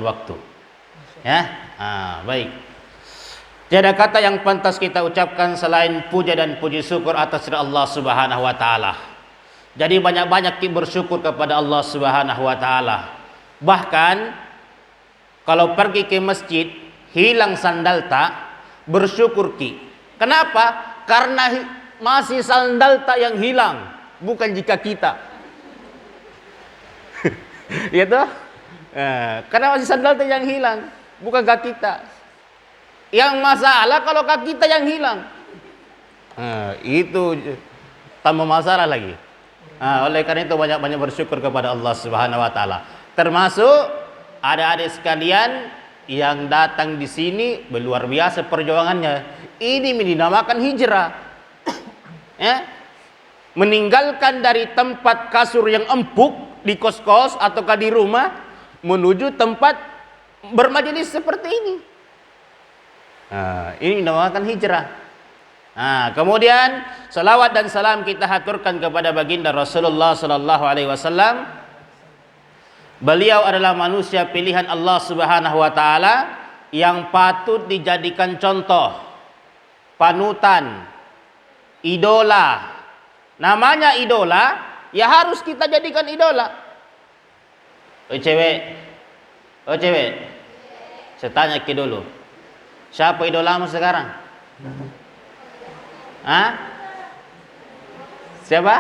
waktu. Ya, baik. Tiada kata yang pantas kita ucapkan selain puja dan puji syukur atas Allah Subhanahu wa taala. Jadi banyak-banyak kita bersyukur kepada Allah Subhanahu wa taala. Bahkan kalau pergi ke masjid hilang sandal tak, bersyukur ki. Kenapa? Karena masih sandal tak yang hilang, bukan jika kita. Ya toh? Karena masih sandal tak yang hilang, bukan kaki kita. Yang masalah kalau kaki kita yang hilang. Itu tambah masalah lagi. Oleh karena itu banyak-banyak bersyukur kepada Allah Subhanahu wa taala. Termasuk adik-adik sekalian yang datang di sini luar biasa perjuangannya. Ini dinamakan hijrah. Ya. Meninggalkan dari tempat kasur yang empuk di kos-kos ataukah di rumah menuju tempat bermajelis seperti ini. Ini dinamakan hijrah. Kemudian salawat dan salam kita haturkan kepada baginda Rasulullah sallallahu alaihi wasallam. Beliau adalah manusia pilihan Allah Subhanahu wa taala yang patut dijadikan contoh, panutan, idola. Namanya idola, ya harus kita jadikan idola. Cewek. Saya tanya ke dulu. Siapa idolamu sekarang? Siapa?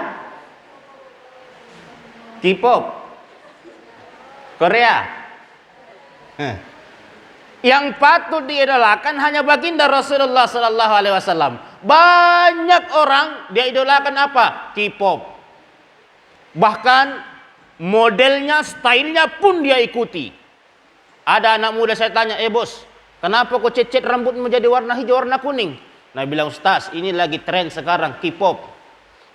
K-pop, Korea. Yang patut diidolakan hanya baginda Rasulullah sallallahu alaihi wasallam. Banyak orang dia idolakan apa? K-pop. Bahkan modelnya, stylenya pun dia ikuti. Ada anak muda saya tanya, bos, kenapa kok cet rambutmu menjadi warna hijau, warna kuning? Nah bilang, Ustaz, ini lagi tren sekarang K-pop.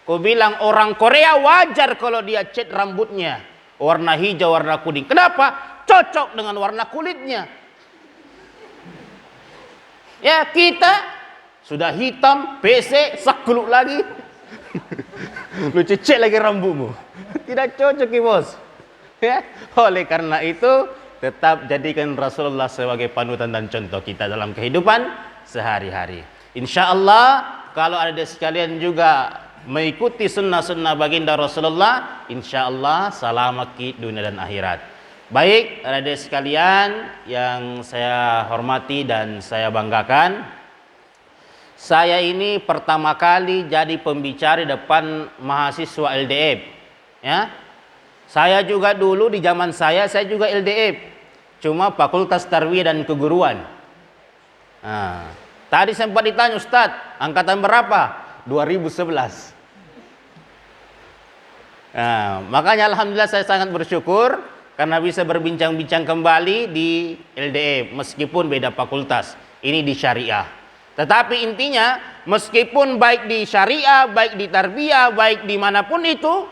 Kau bilang orang Korea wajar kalau dia cet rambutnya warna hijau, warna kuning. Kenapa? Cocok dengan warna kulitnya. Ya kita sudah hitam, PC, sakluk lagi. Lu cecek lagi rambutmu. Tidak cocok ya bos. Ya, oleh karena itu tetap jadikan Rasulullah sebagai panutan dan contoh kita dalam kehidupan sehari-hari. Insya Allah kalau ada sekalian juga mengikuti sunnah-sunnah baginda Rasulullah, insya Allah selamat di dunia dan akhirat. Baik, ada sekalian yang saya hormati dan saya banggakan. Saya ini pertama kali jadi pembicara di depan mahasiswa LDF. Ya, saya juga dulu di zaman saya juga LDF, cuma Fakultas Tarbiyah dan Keguruan. Tadi sempat ditanya, Ustadz, angkatan berapa? 2011. Makanya alhamdulillah saya sangat bersyukur karena bisa berbincang-bincang kembali di LDF meskipun beda fakultas. Ini di syariah. Tetapi intinya meskipun baik di syariah, baik di tarbiyah, baik dimanapun itu,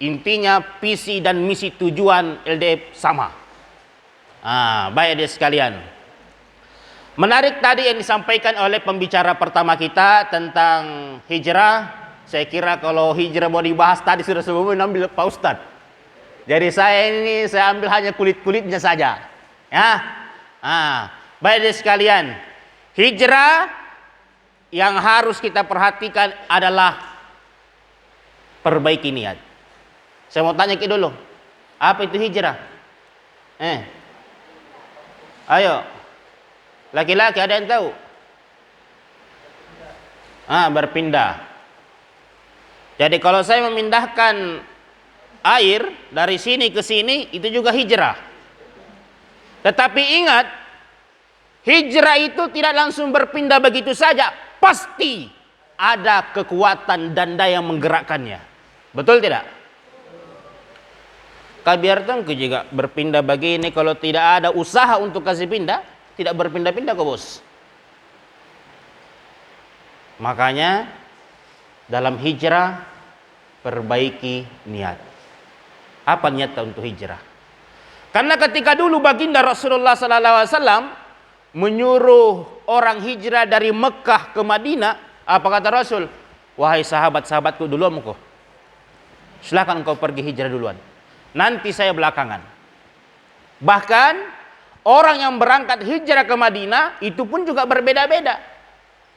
intinya visi dan misi tujuan LDF sama. Baik adik sekalian. Menarik tadi yang disampaikan oleh pembicara pertama kita tentang hijrah. Saya kira kalau hijrah mau dibahas tadi sudah sebelumnya ambil Pak Ustadz. Jadi saya ambil hanya kulit-kulitnya saja. Ya. Baik adik sekalian. Hijrah yang harus kita perhatikan adalah perbaiki niat. Saya mau tanya ke dulu, apa itu hijrah? Ayo, laki-laki ada yang tahu? Berpindah. Jadi kalau saya memindahkan air dari sini ke sini, itu juga hijrah. Tetapi ingat, hijrah itu tidak langsung berpindah begitu saja. Pasti ada kekuatan dan daya menggerakkannya. Betul tidak? Kabiarkan juga berpindah begini, kalau tidak ada usaha untuk kasih pindah, tidak berpindah-pindah kok bos. Makanya dalam hijrah perbaiki niat. Apa niatnya untuk hijrah? Karena ketika dulu baginda Rasulullah SAW menyuruh orang hijrah dari Mekah ke Madinah, apa kata Rasul? Wahai sahabat-sahabatku, duluan kau. Silakan kau pergi hijrah duluan. Nanti saya belakangan. Bahkan orang yang berangkat hijrah ke Madinah itu pun juga berbeda-beda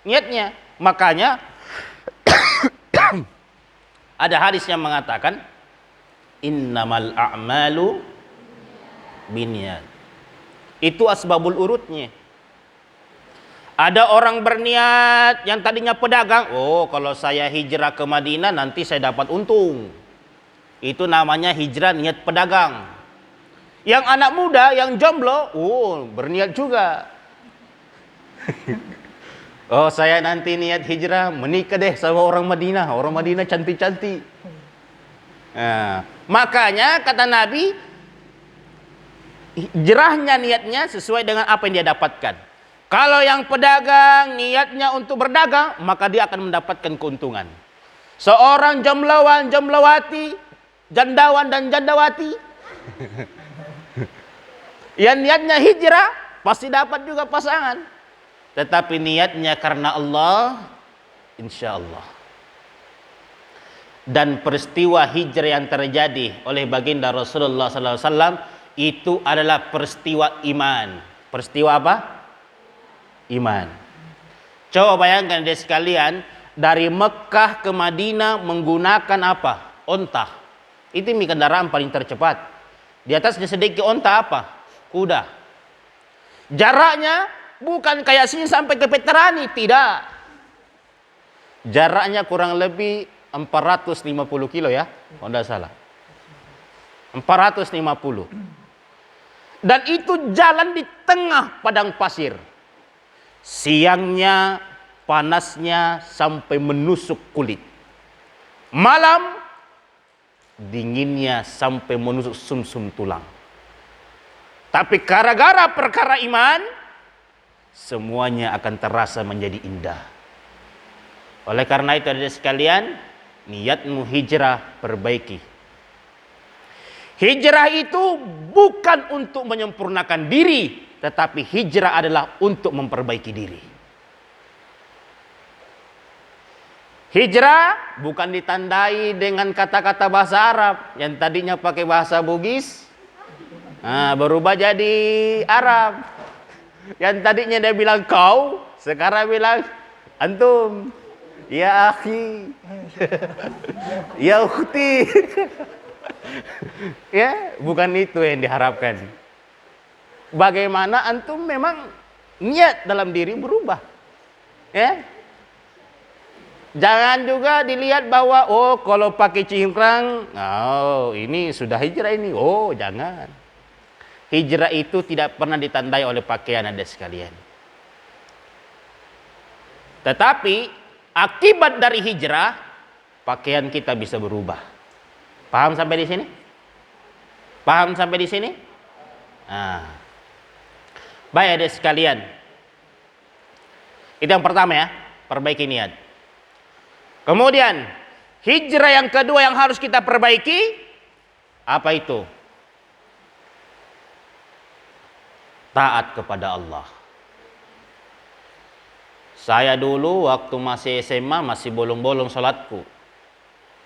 niatnya. Makanya ada hadis yang mengatakan innamal a'malu binniyat. Itu asbabul urutnya. Ada orang berniat yang tadinya pedagang, oh kalau saya hijrah ke Madinah nanti saya dapat untung. Itu namanya hijrah niat pedagang. Yang anak muda, yang jomblo, oh berniat juga. Oh saya nanti niat hijrah, menikah deh sama orang Madinah. Orang Madinah cantik-cantik. Nah, makanya kata Nabi, hijrahnya niatnya sesuai dengan apa yang dia dapatkan. Kalau yang pedagang niatnya untuk berdagang, maka dia akan mendapatkan keuntungan. Seorang jombloan, jomblowati, jandawan dan jandawati yang niatnya hijrah pasti dapat juga pasangan. Tetapi niatnya karena Allah, insya Allah. Dan peristiwa hijrah yang terjadi oleh baginda Rasulullah SAW itu adalah peristiwa iman. Peristiwa apa? Iman. Coba bayangkan dia sekalian, dari Mekah ke Madinah menggunakan apa? Onta. Itu kendaraan paling tercepat. Di atasnya sedikit onta apa? Kuda. Jaraknya bukan kayak sini sampai ke Peterani, tidak. Jaraknya kurang lebih 450 kilo ya, kalau tidak salah. 450. Dan itu jalan di tengah padang pasir. Siangnya panasnya sampai menusuk kulit. Malam dinginnya sampai menusuk sumsum tulang. Tapi gara-gara perkara iman, semuanya akan terasa menjadi indah. Oleh karena itu ada sekalian, niatmu hijrah perbaiki. Hijrah itu bukan untuk menyempurnakan diri, tetapi hijrah adalah untuk memperbaiki diri. Hijrah bukan ditandai dengan kata-kata bahasa Arab yang tadinya pakai bahasa Bugis, berubah jadi Arab. Yang tadinya dia bilang kau, sekarang bilang antum. Ya akhi, ya ukhti. Ya, bukan itu yang diharapkan. Bagaimana antum memang niat dalam diri berubah. Ya. Jangan juga dilihat bahwa oh kalau pakai cingkrang, oh ini sudah hijrah ini. Oh, jangan. Hijrah itu tidak pernah ditandai oleh pakaian ada sekalian. Tetapi akibat dari hijrah, pakaian kita bisa berubah. Paham sampai di sini? Paham sampai di sini? Nah. Baik ada sekalian. Itu yang pertama ya, perbaiki niat. Kemudian, hijrah yang kedua yang harus kita perbaiki, apa itu? Taat kepada Allah. Saya dulu waktu masih SMA masih bolong-bolong salatku.